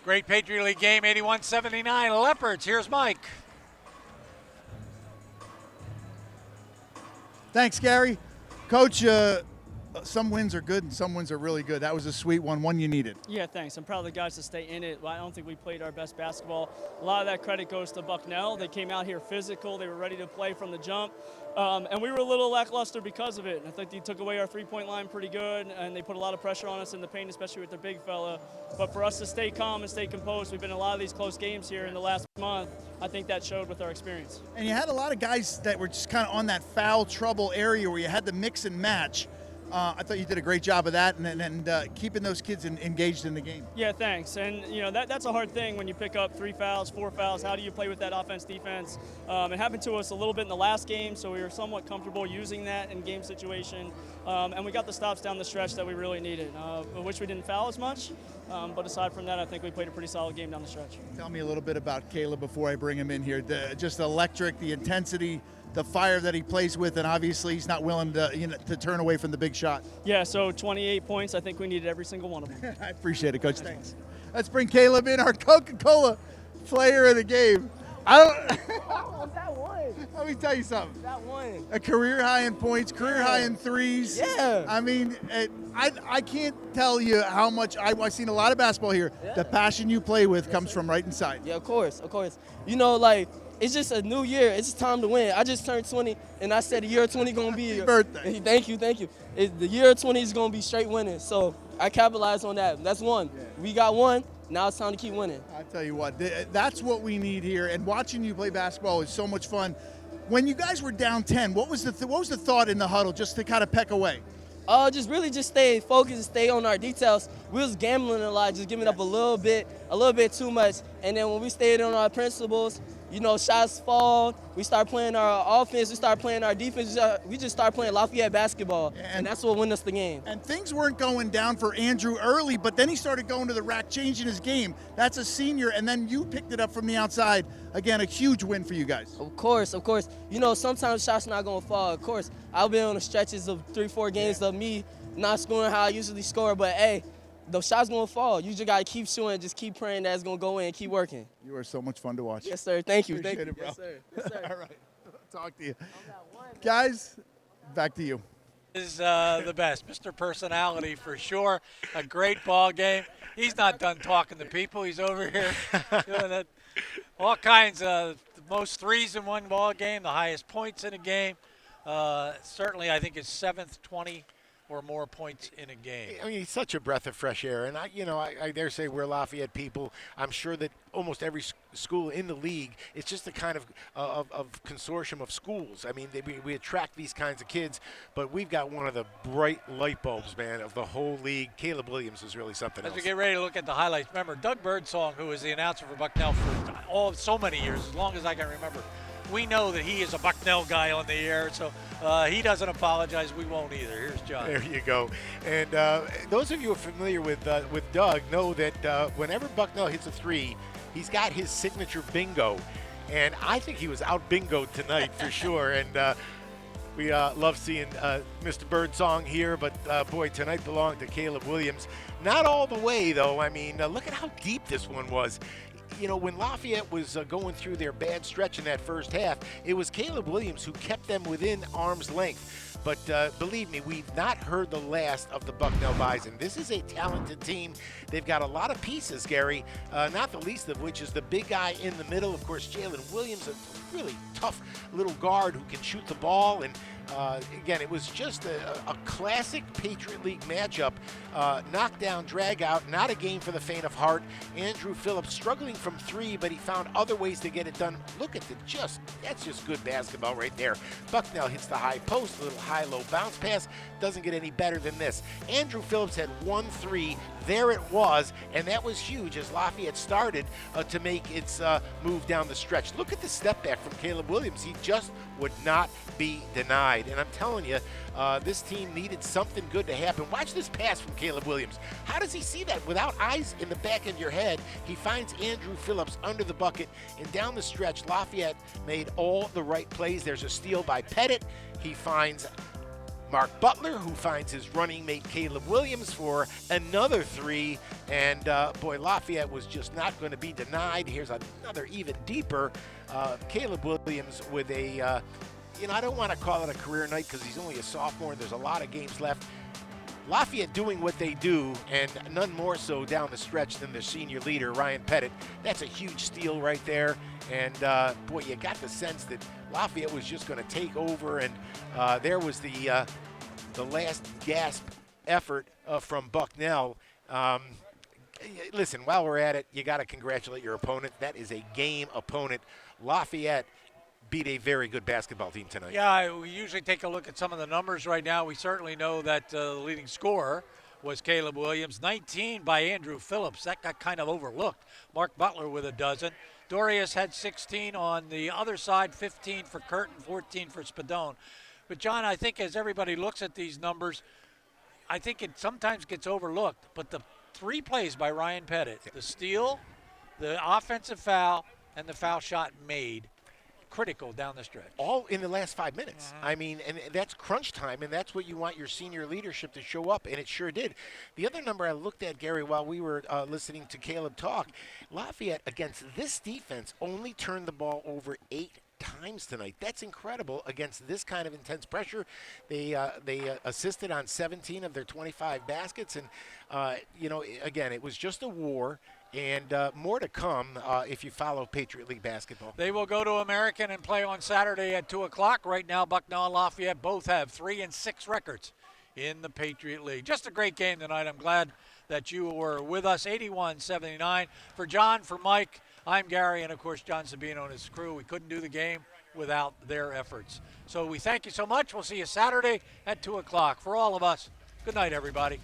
Great Patriot League game, 81-79 Leopards. Here's Mike. Thanks, Gary. Coach, some wins are good and some wins are really good. That was a sweet one you needed. Yeah, thanks. I'm proud of the guys to stay in it. I don't think we played our best basketball. A lot of that credit goes to Bucknell. They came out here physical. They were ready to play from the jump. And we were a little lackluster because of it. And I think they took away our three-point line pretty good, and they put a lot of pressure on us in the paint, especially with their big fella. But for us to stay calm and stay composed, we've been in a lot of these close games here in the last month. I think that showed with our experience. And you had a lot of guys that were just kind of on that foul trouble area where you had to mix and match. I thought you did a great job of that and keeping those kids engaged in the game. Yeah, thanks. And, that's a hard thing when you pick up 3 fouls, 4 fouls. How do you play with that offense, defense? It happened to us a little bit in the last game, so we were somewhat comfortable using that in game situation. And we got the stops down the stretch that we really needed. I wish we didn't foul as much. But aside from that, I think we played a pretty solid game down the stretch. Tell me a little bit about Caleb before I bring him in here. Just electric, the intensity, the fire that he plays with, and obviously he's not willing to turn away from the big shot. Yeah, so 28 points. I think we needed every single one of them. I appreciate it, Coach. Thanks. Let's bring Caleb in, our Coca-Cola player of the game. That one. Let me tell you something. That one. A career high in points, career high in threes. Yeah. I mean, I can't tell you how much I've seen a lot of basketball here. Yeah. The passion you play with comes from right inside. Yeah, of course. It's just a new year. It's time to win. I just turned 20, and I said the year 20 going to be Happy birthday. Thank you. The year 20 is going to be straight winning. So I capitalized on that. That's one. Yeah. We got one. Now it's time to keep winning. I tell you what, that's what we need here. And watching you play basketball is so much fun. When you guys were down 10, what was the thought in the huddle just to kind of peck away? Just stay focused, stay on our details. We was gambling a lot, just giving up a little bit too much. And then when we stayed on our principles, shots fall. We start playing our offense. We start playing our defense. We just start playing Lafayette basketball, and that's what won us the game. And things weren't going down for Andrew early, but then he started going to the rack, changing his game. That's a senior, and then you picked it up from the outside. Again, a huge win for you guys. Of course. Sometimes shots not going to fall. Of course, I've been on the stretches of 3-4 games of me not scoring how I usually score, but hey, the shot's going to fall. You just got to keep shooting, just keep praying that it's going to go in and keep working. You are so much fun to watch. Yes, sir. Thank you. Appreciate it, bro. Yes, sir. Yes, sir. All right. Talk to you. Guys, back to you. Is the best. Mr. Personality for sure. A great ball game. He's not done talking to people. He's over here doing it. All kinds of the most threes in one ball game, the highest points in a game. Certainly, I think his 7th 20 or more points in a game. I mean, he's such a breath of fresh air. And I dare say we're Lafayette people. I'm sure that almost every school in the league, it's just a kind of consortium of schools. I mean, we attract these kinds of kids, but we've got one of the bright light bulbs, man, of the whole league. Caleb Williams is really something else. As we get ready to look at the highlights, remember Doug Birdsong, who was the announcer for Bucknell for so many years, as long as I can remember. We know that he is a Bucknell guy on the air, so he doesn't apologize. We won't either. Here's John. There you go. And those of you who are familiar with Doug know that whenever Bucknell hits a three, he's got his signature bingo. And I think he was out bingoed tonight for sure. And we love seeing Mr. Birdsong here, but boy, tonight belonged to Caleb Williams. Not all the way, though. I mean, look at how deep this one was. When Lafayette was going through their bad stretch in that first half, it was Caleb Williams who kept them within arm's length. But believe me, we've not heard the last of the Bucknell Bison. This is a talented team. They've got a lot of pieces, Gary, not the least of which is the big guy in the middle. Of course, Jalen Williams, a really tough little guard who can shoot the ball. And again, it was just a classic Patriot League matchup. Knockdown, drag out, not a game for the faint of heart. Andrew Phillips struggling from three, but he found other ways to get it done. Look at that's just good basketball right there. Bucknell hits the high post, a little high-low bounce pass. Doesn't get any better than this. Andrew Phillips had 1 3. There it was, and that was huge as Lafayette started to make its move down the stretch. Look at the step back from Caleb Williams. He just would not be denied. And I'm telling you, this team needed something good to happen. Watch this pass from Caleb Williams. How does he see that? Without eyes in the back of your head, he finds Andrew Phillips under the bucket, and down the stretch, Lafayette made all the right plays. There's a steal by Pettit. He finds Mark Butler, who finds his running mate Caleb Williams for another 3. And boy, Lafayette was just not going to be denied. Here's another even deeper. Caleb Williams with a, I don't want to call it a career night because he's only a sophomore and there's a lot of games left. Lafayette doing what they do, and none more so down the stretch than their senior leader, Ryan Pettit. That's a huge steal right there. And, boy, you got the sense that Lafayette was just going to take over, and there was the last gasp effort from Bucknell. Listen, while we're at it, you got to congratulate your opponent. That is a game opponent. Lafayette beat a very good basketball team tonight. Yeah, we usually take a look at some of the numbers right now. We certainly know that the leading scorer was Caleb Williams, 19 by Andrew Phillips. That got kind of overlooked. Mark Butler with a dozen. Dorius had 16 on the other side, 15 for Curtin, 14 for Spadone. But, John, I think as everybody looks at these numbers, I think it sometimes gets overlooked. But the 3 plays by Ryan Pettit, the steal, the offensive foul, and the foul shot made, critical down the stretch. All in the last 5 minutes. I mean, and that's crunch time, and that's what you want your senior leadership to show up, and it sure did. The other number I looked at, Gary, while we were listening to Caleb talk, Lafayette against this defense only turned the ball over 8 times tonight. That's incredible against this kind of intense pressure. They assisted on 17 of their 25 baskets, and again, it was just a war. And more to come if you follow Patriot League basketball. They will go to American and play on Saturday at 2 o'clock. Right now, Bucknell and Lafayette both have 3-6 records in the Patriot League. Just a great game tonight. I'm glad that you were with us. 81-79. For John, for Mike, I'm Gary, and, of course, John Sabino and his crew. We couldn't do the game without their efforts. So we thank you so much. We'll see you Saturday at 2 o'clock. For all of us, good night, everybody.